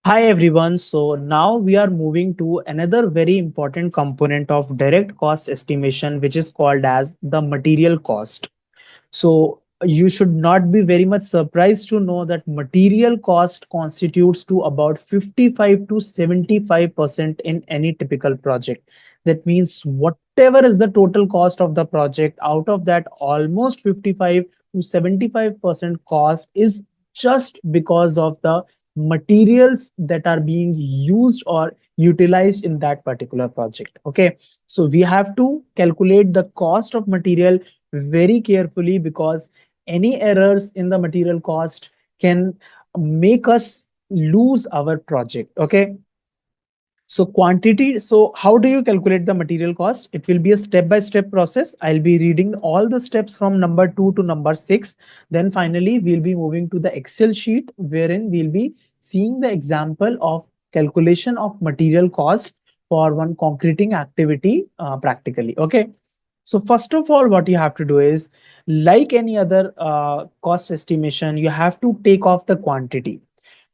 Hi everyone. So now we are moving to another very important component of direct cost estimation, which is called as the material cost. So you should not be very much surprised to know that material cost constitutes to about 55 to 75% in any typical project. That means whatever is the total cost of the project, out of that almost 55 to 75% cost is just because of the materials that are being used or utilized in that particular project. Okay, so we have to calculate the cost of material very carefully because any errors in the material cost can make us lose our project. Okay, so quantity, so how do you calculate the material cost? It will be a step by step process. I'll be reading all the steps from number 2 to number 6. Then finally we'll be moving to the Excel sheet wherein we'll be seeing the example of calculation of material cost for one concreting activity practically. Okay, so first of all, what you have to do is, like any other cost estimation, you have to take off the quantity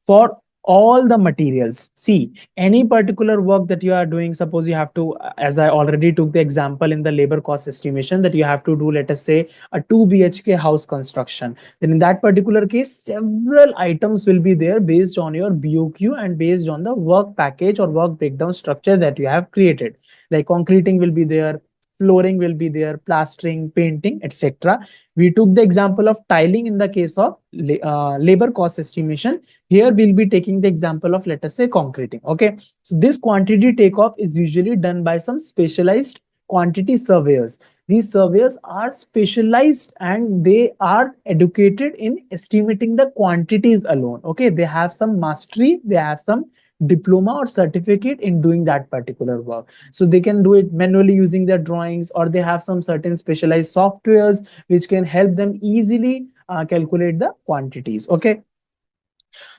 for all the materials. See, any particular work that you are doing, suppose you have to, as I already took the example in the labor cost estimation, that you have to do, let us say, a 2 BHK house construction. Then in that particular case, several items will be there based on your BOQ and based on the work package or work breakdown structure that you have created. Like concreting will be there, flooring will be there, plastering, painting, etc. We took the example of tiling in the case of labor cost estimation. Here we'll be taking the example of, let us say, concreting. Okay, so this quantity takeoff is usually done by some specialized quantity surveyors. These surveyors are specialized and they are educated in estimating the quantities alone. Okay, they have some mastery, they have some diploma or certificate in doing that particular work, so they can do it manually using their drawings, or they have some certain specialized softwares which can help them easily calculate the quantities. Okay,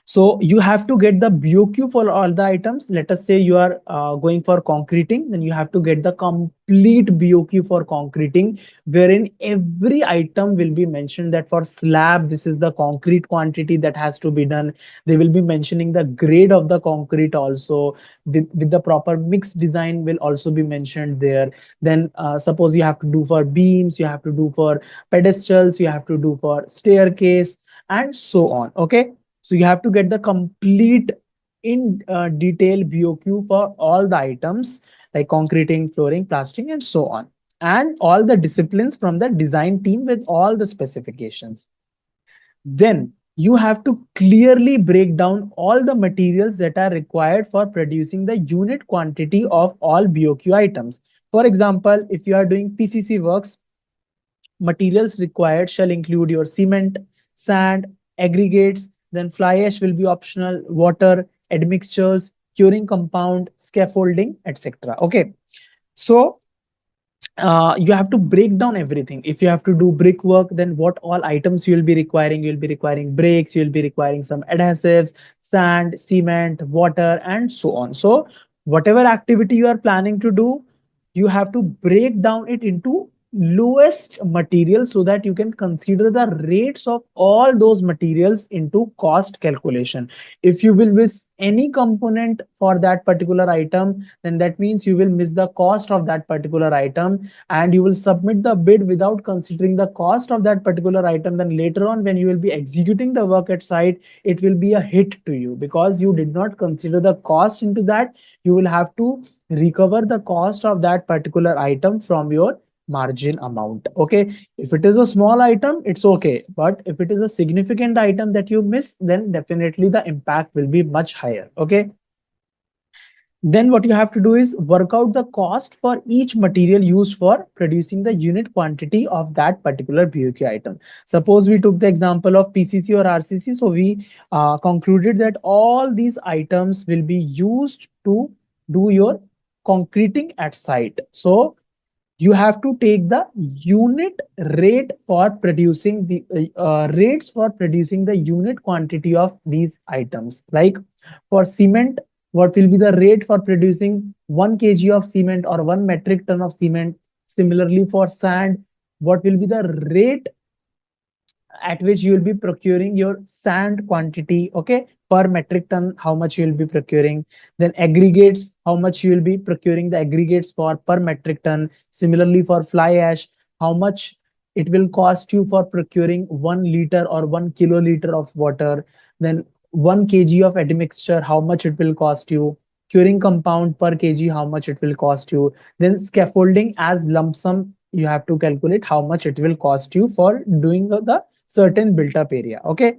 so you have to get the BOQ for all the items. Let us say you are going for concreting, then you have to get the complete BOQ for concreting, wherein every item will be mentioned that for slab, this is the concrete quantity that has to be done. They will be mentioning the grade of the concrete also, with the proper mix design will also be mentioned there. Then suppose you have to do for beams, you have to do for pedestals, you have to do for staircase, and so on. Okay, so you have to get the complete in detail BOQ for all the items like concreting, flooring, plastering, and so on. And all the disciplines from the design team with all the specifications. Then you have to clearly break down all the materials that are required for producing the unit quantity of all BOQ items. For example, if you are doing PCC works, materials required shall include your cement, sand, aggregates, then fly ash will be optional, water, admixtures, curing compound, scaffolding, etc. Okay, so you have to break down everything. If you have to do brickwork, then what all items you will be requiring? You will be requiring bricks, you will be requiring some adhesives, sand, cement, water, and so on. So whatever activity you are planning to do, you have to break down it into lowest material so that you can consider the rates of all those materials into cost calculation. If you will miss any component for that particular item, then that means you will miss the cost of that particular item, and you will submit the bid without considering the cost of that particular item. Then later on, when you will be executing the work at site, it will be a hit to you because you did not consider the cost into that. You will have to recover the cost of that particular item from your margin amount. Okay, if it is a small item, it's okay, but if it is a significant item that you miss, then definitely the impact will be much higher. Okay, then what you have to do is work out the cost for each material used for producing the unit quantity of that particular BOQ item. Suppose we took the example of PCC or RCC. So we concluded that all these items will be used to do your concreting at site. So you have to take the unit rate for producing the rates for producing the unit quantity of these items. Like for cement, what will be the rate for producing 1 kg of cement or 1 metric ton of cement? Similarly for sand, what will be the rate at which you will be procuring your sand quantity, okay, per metric ton, how much you will be procuring. Then aggregates, how much you will be procuring the aggregates for per metric ton. Similarly for fly ash, how much it will cost you for procuring 1 liter or 1 kiloliter of water. Then 1 kg of admixture, how much it will cost you. Curing compound per kg, how much it will cost you. Then scaffolding as lump sum, you have to calculate how much it will cost you for doing the certain built up area, okay.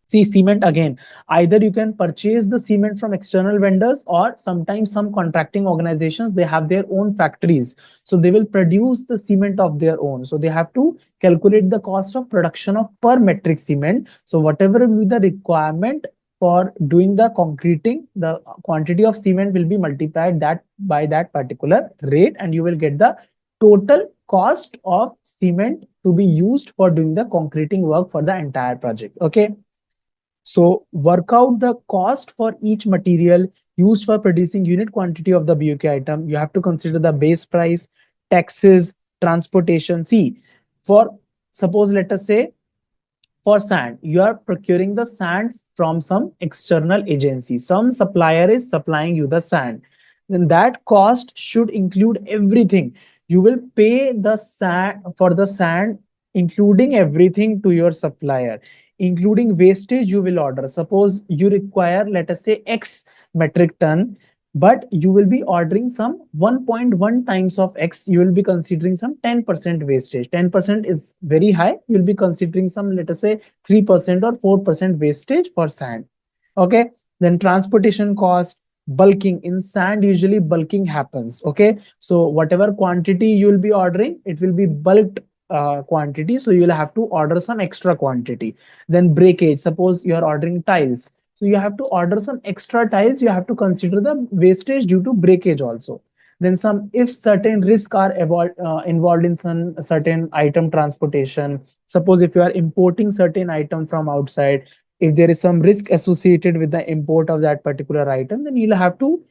See, cement again, either you can purchase the cement from external vendors, or sometimes some contracting organizations, they have their own factories, so they will produce the cement of their own, so they have to calculate the cost of production of per metric cement. So whatever will be the requirement for doing the concreting, the quantity of cement will be multiplied that by that particular rate, and you will get the total cost of cement to be used for doing the concreting work for the entire project, okay. So work out the cost for each material used for producing unit quantity of the BOQ item. You have to consider the base price, taxes, transportation. See, for suppose let us say for sand, you are procuring the sand from some external agency. Some supplier is supplying you the sand. Then that cost should include everything. You will pay the sand for the sand, including everything to your supplier, including wastage you will order. Suppose you require, let us say, X metric ton, but you will be ordering some 1.1 times of X. You will be considering some 10% wastage. 10% is very high. You'll be considering some, let us say, 3% or 4% wastage for sand, okay. Then transportation cost, bulking in sand, usually bulking happens, okay. So whatever quantity you will be ordering, it will be bulked quantity, so you will have to order some extra quantity. Then breakage, suppose you are ordering tiles, so you have to order some extra tiles, you have to consider the wastage due to breakage also. Then some, if certain risks are involved in some certain item transportation, suppose if you are importing certain item from outside, if there is some risk associated with the import of that particular item, then you'll have to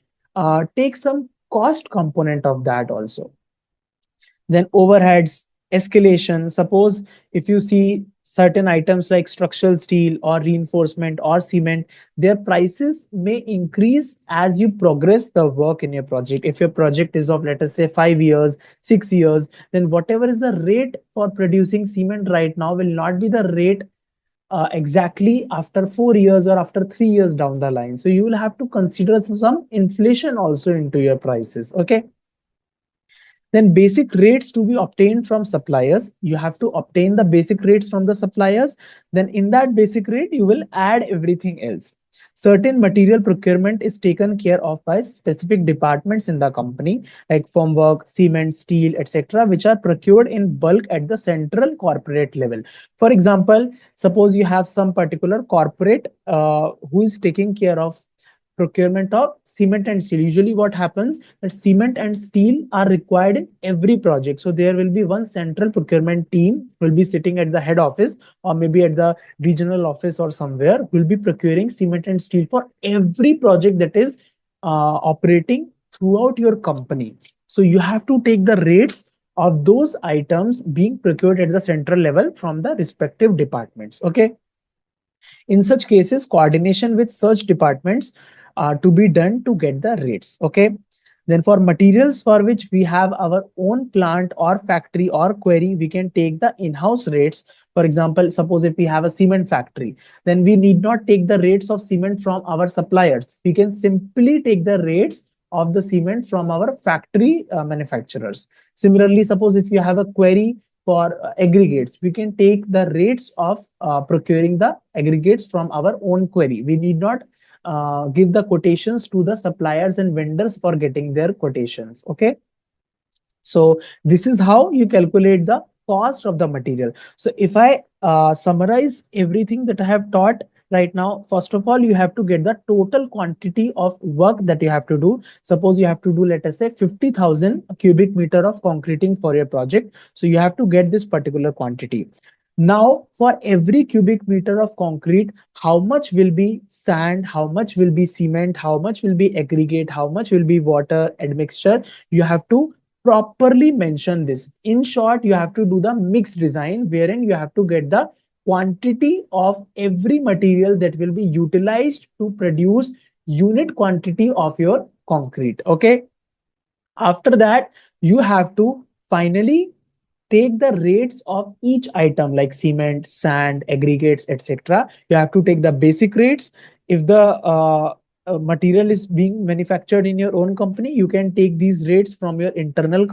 take some cost component of that also. Then overheads, escalation. Suppose if you see certain items like structural steel or reinforcement or cement, their prices may increase as you progress the work in your project. If your project is of, let us say, 5 years, 6 years, then whatever is the rate for producing cement right now will not be the rate exactly after 4 years or after 3 years down the line. So you will have to consider some inflation also into your prices, okay. Then basic rates to be obtained from suppliers. You have to obtain the basic rates from the suppliers. Then in that basic rate, you will add everything else. Certain material procurement is taken care of by specific departments in the company, like formwork, cement, steel, etc., which are procured in bulk at the central corporate level. For example, suppose you have some particular corporate who is taking care of procurement of cement and steel. Usually what happens, that cement and steel are required in every project, so there will be one central procurement team will be sitting at the head office, or maybe at the regional office or somewhere, will be procuring cement and steel for every project that is operating throughout your company. So you have to take the rates of those items being procured at the central level from the respective departments, okay. In such cases, coordination with such departments to be done to get the rates, okay. Then for materials for which we have our own plant or factory or quarry, we can take the in-house rates. For example, suppose if we have a cement factory, then we need not take the rates of cement from our suppliers. We can simply take the rates of the cement from our factory manufacturers. Similarly, suppose if you have a quarry for aggregates, we can take the rates of procuring the aggregates from our own quarry. We need not give the quotations to the suppliers and vendors for getting their quotations, okay. So this is how you calculate the cost of the material. So if I summarize everything that I have taught right now, first of all, you have to get the total quantity of work that you have to do. Suppose you have to do, let us say, 50,000 cubic meter of concreting for your project, so you have to get this particular quantity. Now for every cubic meter of concrete, how much will be sand, how much will be cement, how much will be aggregate, how much will be water admixture, you have to properly mention this. In short, you have to do the mixed design, wherein you have to get the quantity of every material that will be utilized to produce unit quantity of your concrete. Okay. After that, you have to finally take the rates of each item like cement, sand, aggregates, etc. You have to take the basic rates. If the material is being manufactured in your own company, you can take these rates from your internal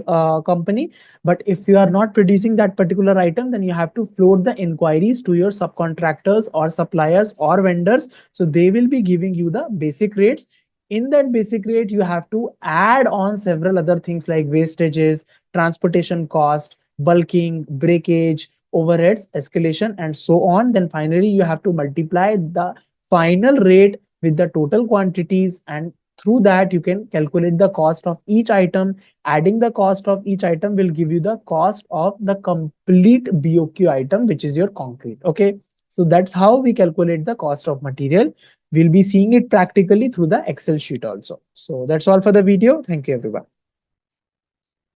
company. But if you are not producing that particular item, then you have to float the inquiries to your subcontractors or suppliers or vendors. So they will be giving you the basic rates. In that basic rate, you have to add on several other things like wastages, transportation cost, bulking, breakage, overheads, escalation, and so on. Then finally, you have to multiply the final rate with the total quantities, and through that, you can calculate the cost of each item. Adding the cost of each item will give you the cost of the complete BOQ item, which is your concrete. Okay. So that's how we calculate the cost of material. We'll be seeing it practically through the Excel sheet also. So that's all for the video. Thank you, everyone.